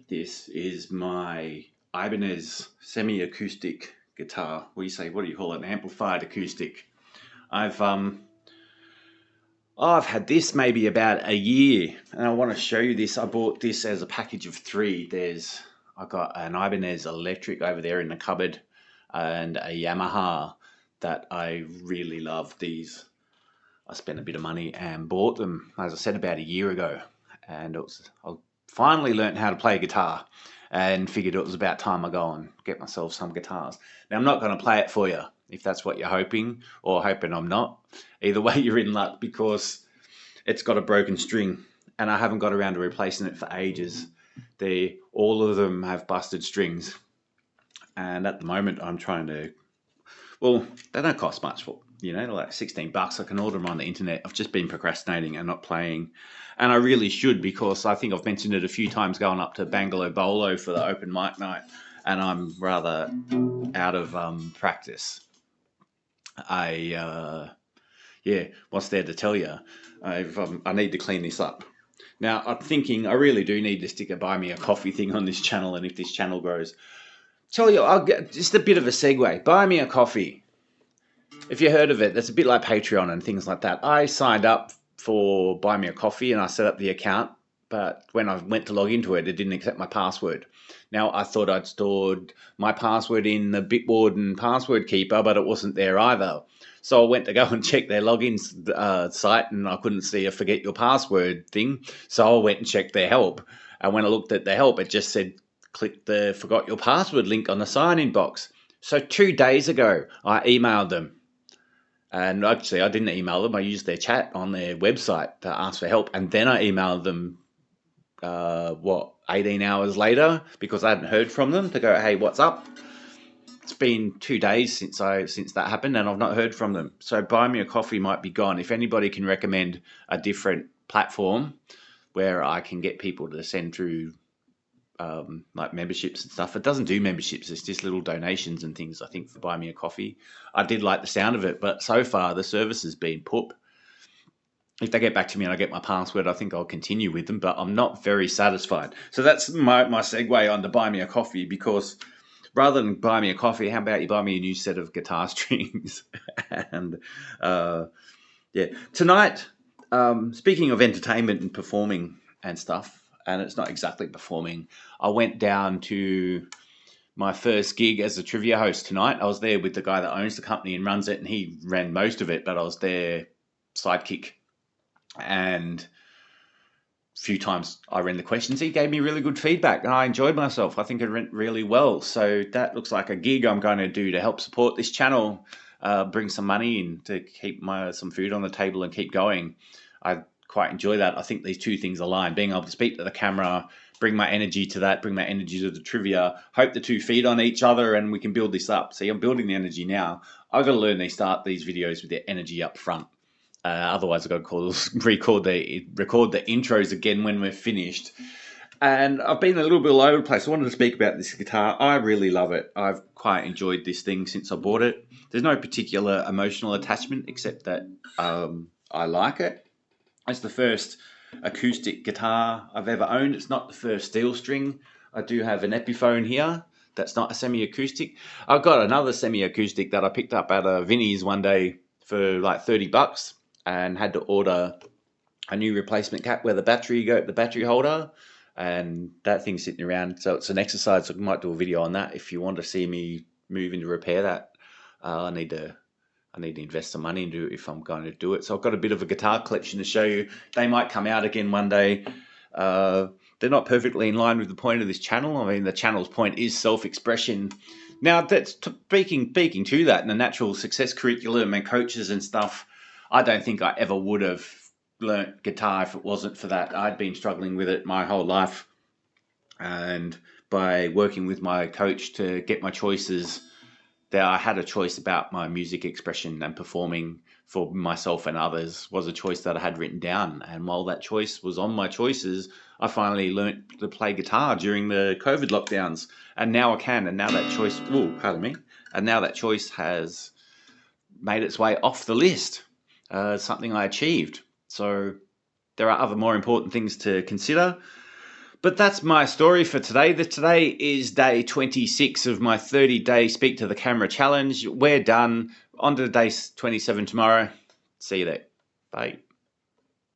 This is my Ibanez semi-acoustic guitar. What do you call it? An amplified acoustic. I've I've had this maybe about a year, and I want to show you this. I bought this as a package of 3. I got an Ibanez electric over there in the cupboard, and a Yamaha that I really love. These I spent a bit of money and bought them, as I said, about a year ago, and I finally learned how to play guitar, and figured it was about time I go and get myself some guitars. Now I'm not going to play it for you if that's what you're hoping, or hoping I'm not. Either way, you're in luck, because it's got a broken string, and I haven't got around to replacing it for ages. All of them have busted strings, and at the moment I'm trying to. Well, they don't cost much, like $16. I can order them on the internet. I've just been procrastinating and not playing, and I really should, because I think I've mentioned it a few times going up to Bangalow Bolo for the open mic night, and I'm rather out of practice. What's there to tell you? I need to clean this up. Now, I'm thinking I really do need to stick a buy me a coffee thing on this channel, and if this channel grows, tell you, I'll get just a bit of a segue. Buy me a coffee. If you heard of it, that's a bit like Patreon and things like that. I signed up for Buy Me a Coffee and I set up the account, but when I went to log into it, it didn't accept my password. Now, I thought I'd stored my password in the Bitwarden password keeper, but it wasn't there either. So I went to go and check their login site, and I couldn't see a forget your password thing. So I went and checked their help. And when I looked at the help, it just said, click the forgot your password link on the sign-in box. So 2 days ago, I emailed them. And actually, I didn't email them. I used their chat on their website to ask for help. And then I emailed them, 18 hours later, because I hadn't heard from them, to go, hey, what's up? It's been 2 days since that happened, and I've not heard from them. So Buy Me a Coffee might be gone. If anybody can recommend a different platform where I can get people to send through like memberships and stuff. It doesn't do memberships. It's just little donations and things, I think, for Buy Me a Coffee. I did like the sound of it, but so far the service has been poop. If they get back to me and I get my password, I think I'll continue with them, but I'm not very satisfied. So that's my segue on to Buy Me a Coffee, because rather than buy me a coffee, how about you buy me a new set of guitar strings? And tonight, speaking of entertainment and performing and stuff, and it's not exactly performing, I went down to my first gig as a trivia host tonight. I was there with the guy that owns the company and runs it, and he ran most of it, but I was their sidekick. And a few times I ran the questions. He gave me really good feedback, and I enjoyed myself. I think it went really well. So that looks like a gig I'm going to do to help support this channel, bring some money in to keep some food on the table and keep going. I quite enjoy that. I think these two things align: being able to speak to the camera, bring my energy to that, bring my energy to the trivia, hope the two feed on each other, and we can build this up. See, I'm building the energy now. I've got to learn to start these videos with the energy up front. Otherwise, I've got to record the intros again when we're finished. And I've been a little bit all over the place. I wanted to speak about this guitar. I really love it. I've quite enjoyed this thing since I bought it. There's no particular emotional attachment, except that I like it. It's the first acoustic guitar I've ever owned. It's not the first steel string. I do have an Epiphone here. That's not a semi-acoustic. I've got another semi-acoustic that I picked up at a Vinnie's one day for like $30, and had to order a new replacement cap where the battery holder, and that thing's sitting around. So it's an exercise. So I might do a video on that if you want to see me moving to repair that. I need to invest some money into it if I'm going to do it. So I've got a bit of a guitar collection to show you. They might come out again one day. They're not perfectly in line with the point of this channel. I mean, the channel's point is self-expression. Now, that's speaking to that, and the Natural Success Curriculum and coaches and stuff, I don't think I ever would have learnt guitar if it wasn't for that. I'd been struggling with it my whole life. And by working with my coach to get my choices, that I had a choice about my music expression, and performing for myself and others was a choice that I had written down. And while that choice was on my choices, I finally learnt to play guitar during the COVID lockdowns, and now I can. And now that choice, and now that choice has made its way off the list. Something I achieved. So there are other more important things to consider. But that's my story for today. Today is day 26 of my 30-day Speak to the Camera challenge. We're done. On to day 27 tomorrow. See you there. Bye.